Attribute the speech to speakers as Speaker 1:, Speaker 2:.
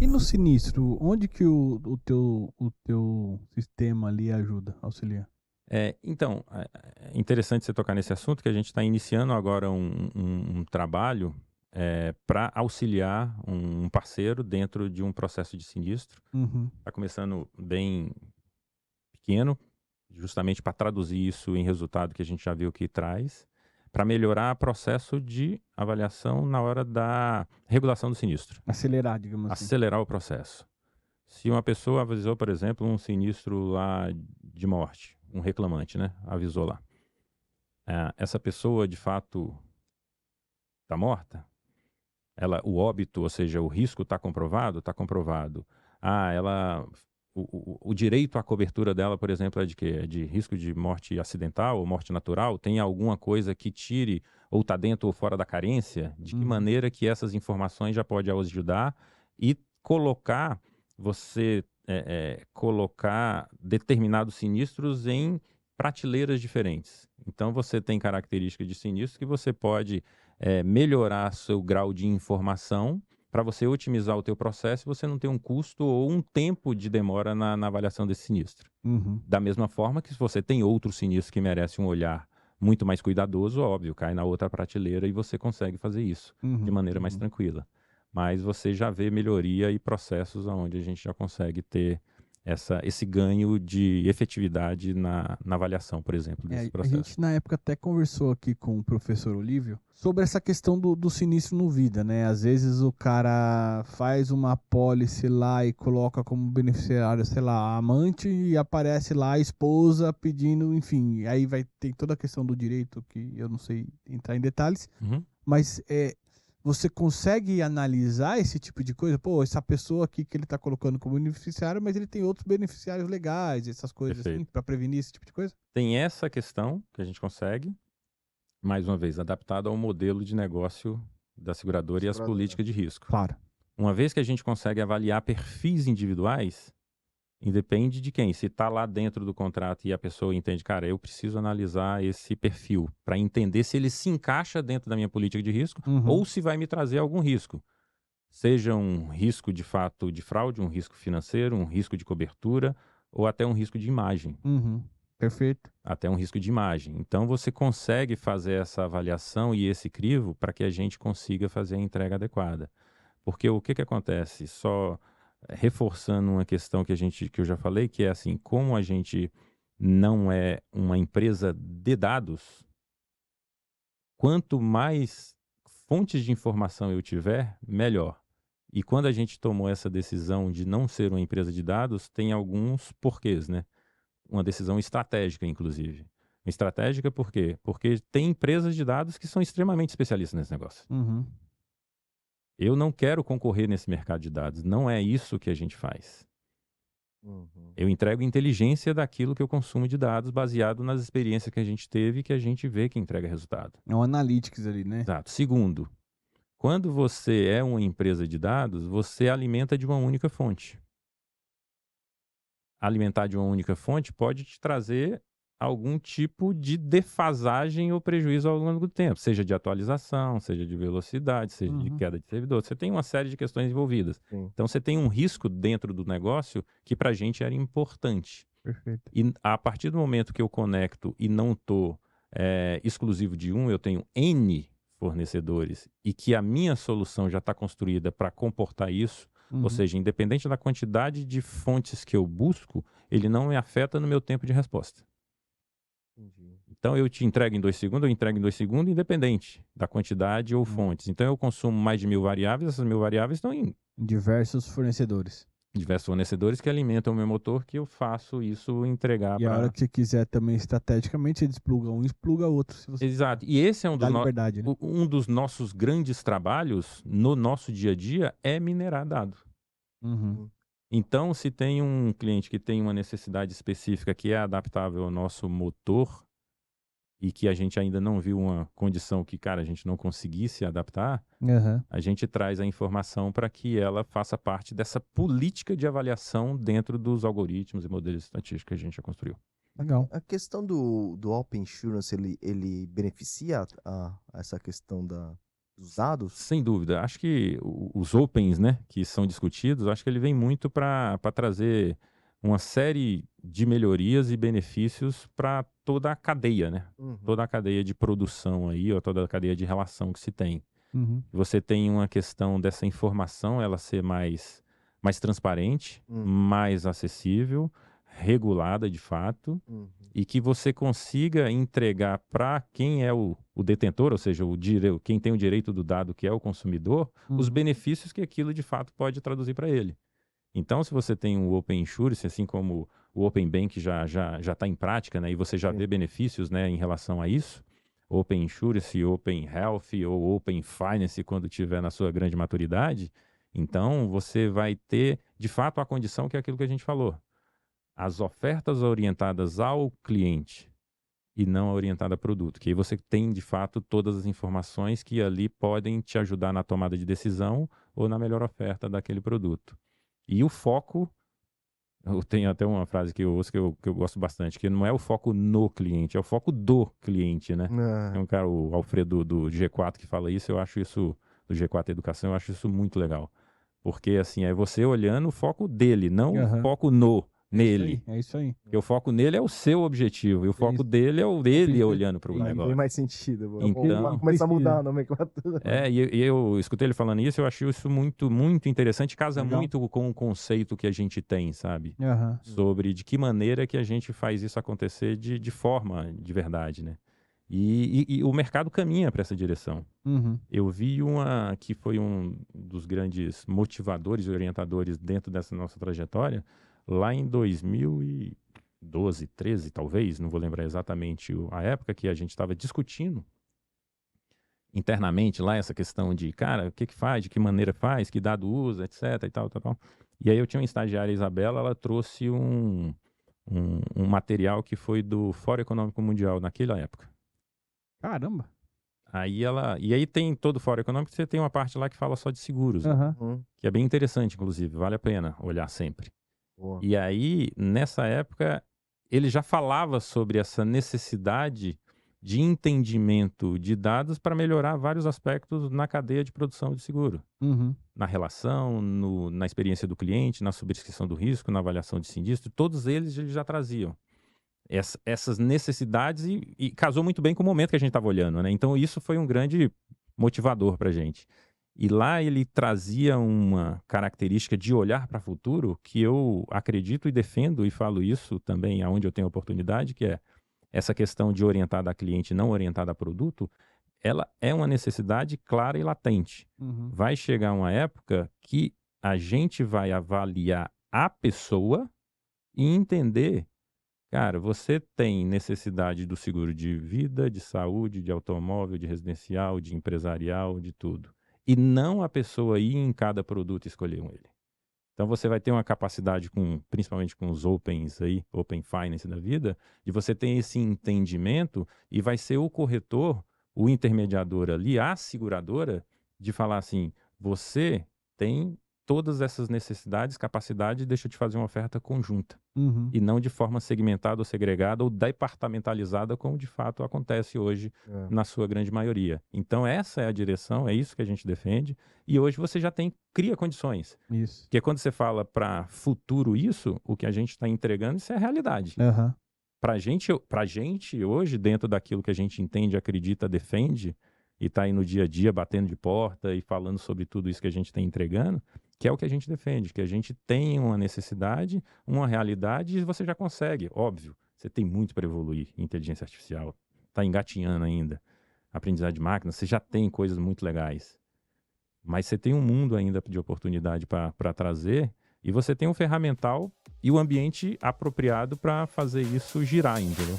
Speaker 1: E no sinistro, onde que o teu sistema ali ajuda, auxilia?
Speaker 2: Então, é interessante você tocar nesse assunto, que a gente está iniciando agora um trabalho para auxiliar um parceiro dentro de um processo de sinistro.
Speaker 1: Uhum.
Speaker 2: Está começando bem pequeno, justamente para traduzir isso em resultado que a gente já viu que traz, para melhorar o processo de avaliação na hora da regulação do sinistro,
Speaker 1: Acelerar, digamos assim.
Speaker 2: acelerar o processo. Se uma pessoa avisou, por exemplo, um sinistro lá de morte, um reclamante, né? Avisou lá. Essa pessoa, de fato, está morta? O óbito, ou seja, o risco está comprovado? Está comprovado. O direito à cobertura dela, por exemplo, é de quê? É de risco de morte acidental ou morte natural? Tem alguma coisa que tire ou está dentro ou fora da carência? De que
Speaker 1: Uhum.
Speaker 2: maneira que essas informações já podem ajudar e colocar colocar determinados sinistros em prateleiras diferentes. Então você tem características de sinistro que você pode melhorar seu grau de informação para você otimizar o teu processo e você não ter um custo ou um tempo de demora na avaliação desse sinistro.
Speaker 1: Uhum.
Speaker 2: Da mesma forma que se você tem outro sinistro que merece um olhar muito mais cuidadoso, óbvio, cai na outra prateleira e você consegue fazer isso de
Speaker 1: Uhum.
Speaker 2: maneira mais
Speaker 1: Uhum.
Speaker 2: tranquila. Mas você já vê melhoria e processos onde a gente já consegue ter esse ganho de efetividade na avaliação, por exemplo, desse
Speaker 1: A
Speaker 2: processo.
Speaker 1: gente na época até conversou aqui com o professor Olívio sobre essa questão do sinistro no vida, né? Às vezes o cara faz uma apólice lá e coloca como beneficiário, sei lá, a amante e aparece lá a esposa pedindo, enfim, aí vai ter toda a questão do direito que eu não sei entrar em detalhes,
Speaker 2: Uhum.
Speaker 1: mas você consegue analisar esse tipo de coisa? Pô, essa pessoa aqui que ele está colocando como beneficiário, mas ele tem outros beneficiários legais, essas coisas assim,
Speaker 2: Perfeito.
Speaker 1: para prevenir esse tipo de coisa?
Speaker 2: Tem essa questão que a gente consegue, mais uma vez, adaptado ao modelo de negócio da seguradora e às
Speaker 3: Seguradora.
Speaker 2: políticas de risco.
Speaker 1: Claro.
Speaker 2: Uma vez que a gente consegue avaliar perfis individuais, independe de quem. Se está lá dentro do contrato e a pessoa entende, cara, eu preciso analisar esse perfil para entender se ele se encaixa dentro da minha política de risco
Speaker 1: Uhum.
Speaker 2: ou se vai me trazer algum risco. Seja um risco de fato de fraude, um risco financeiro, um risco de cobertura ou até um risco de imagem.
Speaker 1: Uhum. Perfeito.
Speaker 2: Até um risco de imagem. Então você consegue fazer essa avaliação e esse crivo para que a gente consiga fazer a entrega adequada. Porque o que acontece? Só reforçando uma questão que eu já falei, que é assim, como a gente não é uma empresa de dados, quanto mais fontes de informação eu tiver, melhor. E quando a gente tomou essa decisão de não ser uma empresa de dados, tem alguns porquês, né? Uma decisão estratégica, inclusive. Estratégica por quê? Porque tem empresas de dados que são extremamente especialistas nesse negócio.
Speaker 1: Uhum.
Speaker 2: Eu não quero concorrer nesse mercado de dados. Não é isso que a gente faz.
Speaker 3: Uhum.
Speaker 2: Eu entrego inteligência daquilo que eu consumo de dados baseado nas experiências que a gente teve e que a gente vê que entrega resultado.
Speaker 1: É um analytics ali, né?
Speaker 2: Exato. Segundo, quando você é uma empresa de dados, você alimenta de uma única fonte. Alimentar de uma única fonte pode te trazer algum tipo de defasagem ou prejuízo ao longo do tempo, seja de atualização, seja de velocidade, seja de
Speaker 1: Uhum.
Speaker 2: queda de servidor. Você tem uma série de questões envolvidas.
Speaker 3: Sim.
Speaker 2: Então você tem um risco dentro do negócio que para a gente era importante.
Speaker 1: Perfeito.
Speaker 2: E a partir do momento que eu conecto e não estou exclusivo de um, eu tenho N fornecedores e que a minha solução já está construída para comportar isso, ou
Speaker 1: Uhum.
Speaker 2: seja, independente da quantidade de fontes que eu busco, ele não me afeta no meu tempo de resposta.
Speaker 3: Entendi.
Speaker 2: Então eu te entrego em 2 segundos, eu entrego em 2 segundos, independente da quantidade ou fontes. Então eu consumo mais de 1.000 variáveis, essas 1.000 variáveis estão em
Speaker 1: Diversos fornecedores.
Speaker 2: diversos fornecedores que alimentam o meu motor, que eu faço isso entregar
Speaker 1: E a hora
Speaker 2: para.
Speaker 1: que você quiser também, estrategicamente, você despluga um e expluga outro. Se você
Speaker 2: Exato. E esse é
Speaker 1: dá liberdade, né?
Speaker 2: um dos nossos grandes trabalhos no nosso dia a dia é minerar dado.
Speaker 1: Uhum.
Speaker 3: Hum.
Speaker 2: Então, se tem um cliente que tem uma necessidade específica que é adaptável ao nosso motor e que a gente ainda não viu uma condição que, cara, a gente não conseguisse adaptar,
Speaker 1: Aham.
Speaker 2: a gente traz a informação para que ela faça parte dessa política de avaliação dentro dos algoritmos e modelos estatísticos que a gente já construiu.
Speaker 1: Legal.
Speaker 3: A questão do Open Insurance, ele beneficia essa questão dos usados?
Speaker 2: Sem dúvida. Acho que os opens, né, que são discutidos, acho que ele vem muito para trazer uma série de melhorias e benefícios para toda a cadeia, né?
Speaker 3: Uhum.
Speaker 2: Toda a cadeia de produção aí, ou toda a cadeia de relação que se tem.
Speaker 1: Uhum.
Speaker 2: Você tem uma questão dessa informação, ela ser mais transparente,
Speaker 3: Uhum.
Speaker 2: mais acessível, regulada de fato,
Speaker 3: Uhum.
Speaker 2: e que você consiga entregar para quem é o detentor, ou seja, quem tem o direito do dado, que é o consumidor, os
Speaker 1: Uhum.
Speaker 2: benefícios que aquilo de fato pode traduzir para ele. Então, se você tem o Open Insurance, assim como o Open Bank já está em prática, né, e você já
Speaker 3: Sim.
Speaker 2: vê benefícios, né, em relação a isso, Open Insurance, Open Health ou Open Finance, quando tiver na sua grande maturidade, então você vai ter, de fato, a condição que é aquilo que a gente falou. As ofertas orientadas ao cliente e não orientada a produto, que aí você tem, de fato, todas as informações que ali podem te ajudar na tomada de decisão ou na melhor oferta daquele produto. E o foco, eu tenho até uma frase que eu ouço que eu gosto bastante, que não é o foco no cliente, é o foco do cliente, né? Tem um cara, o Alfredo do G4, que fala isso, eu acho isso, do G4 Educação, eu acho isso muito legal. Porque, assim, é você olhando o foco dele, não o foco nele.
Speaker 1: É isso aí.
Speaker 2: Porque o foco nele é o seu objetivo, e o foco
Speaker 1: isso.
Speaker 2: dele é o dele olhando para o
Speaker 3: Aí
Speaker 2: negócio.
Speaker 3: tem mais sentido.
Speaker 2: Então-
Speaker 3: Vamos começar a mudar a nomenclatura.
Speaker 2: E eu escutei ele falando isso, eu achei isso muito, muito interessante, casa
Speaker 1: Legal.
Speaker 2: muito com o conceito que a gente tem, sabe?
Speaker 1: Aham.
Speaker 2: Sobre de que maneira que a gente faz isso acontecer de forma de verdade, né? E o mercado caminha para essa direção.
Speaker 1: Uhum.
Speaker 2: Eu vi uma que foi um dos grandes motivadores e orientadores dentro dessa nossa trajetória, lá em 2012, 13 talvez, não vou lembrar exatamente a época, que a gente estava discutindo internamente lá essa questão de, cara, o que faz, de que maneira faz, que dado usa, etc e tal. E aí eu tinha uma estagiária, Isabela, ela trouxe um material que foi do Fórum Econômico Mundial naquela época.
Speaker 1: Caramba.
Speaker 2: E aí tem todo o Fórum Econômico, você tem uma parte lá que fala só de seguros, né?
Speaker 1: Aham.
Speaker 3: Uhum.
Speaker 2: Que é bem interessante, inclusive, vale a pena olhar sempre.
Speaker 3: Boa.
Speaker 2: E aí, nessa época, ele já falava sobre essa necessidade de entendimento de dados para melhorar vários aspectos na cadeia de produção de seguro.
Speaker 1: Uhum.
Speaker 2: Na relação, na experiência do cliente, na subscrição do risco, na avaliação de sinistro, todos eles já traziam essas necessidades e casou muito bem com o momento que a gente estava olhando, né? Então isso foi um grande motivador para a gente. E lá ele trazia uma característica de olhar para o futuro que eu acredito e defendo e falo isso também aonde eu tenho oportunidade, que é essa questão de orientada a cliente, não orientada a produto, ela é uma necessidade clara e latente.
Speaker 1: Uhum.
Speaker 2: Vai chegar uma época que a gente vai avaliar a pessoa e entender, cara, você tem necessidade do seguro de vida, de saúde, de automóvel, de residencial, de empresarial, de tudo. E não a pessoa ir em cada produto e escolher ele. Então você vai ter uma capacidade, principalmente com os Opens aí, Open Finance da vida, de você ter esse entendimento e vai ser o corretor, o intermediador ali, a seguradora, de falar assim, você tem todas essas necessidades, capacidade, deixa eu te fazer uma oferta conjunta.
Speaker 1: Uhum.
Speaker 2: E não de forma segmentada ou segregada ou departamentalizada, como de fato acontece hoje na sua grande maioria. Então essa é a direção, é isso que a gente defende. E hoje você já cria condições.
Speaker 1: Isso.
Speaker 2: Porque quando você fala para futuro isso, o que a gente está entregando, isso é a realidade.
Speaker 1: Aham.
Speaker 2: Pra gente hoje, dentro daquilo que a gente entende, acredita, defende, e está aí no dia a dia batendo de porta e falando sobre tudo isso que a gente está entregando, que é o que a gente defende, que a gente tem uma necessidade, uma realidade, e você já consegue, óbvio. Você tem muito para evoluir em inteligência artificial, está engatinhando ainda. Aprendizagem de máquina, você já tem coisas muito legais. Mas você tem um mundo ainda de oportunidade para trazer, e você tem um ferramental e o ambiente apropriado para fazer isso girar, entendeu?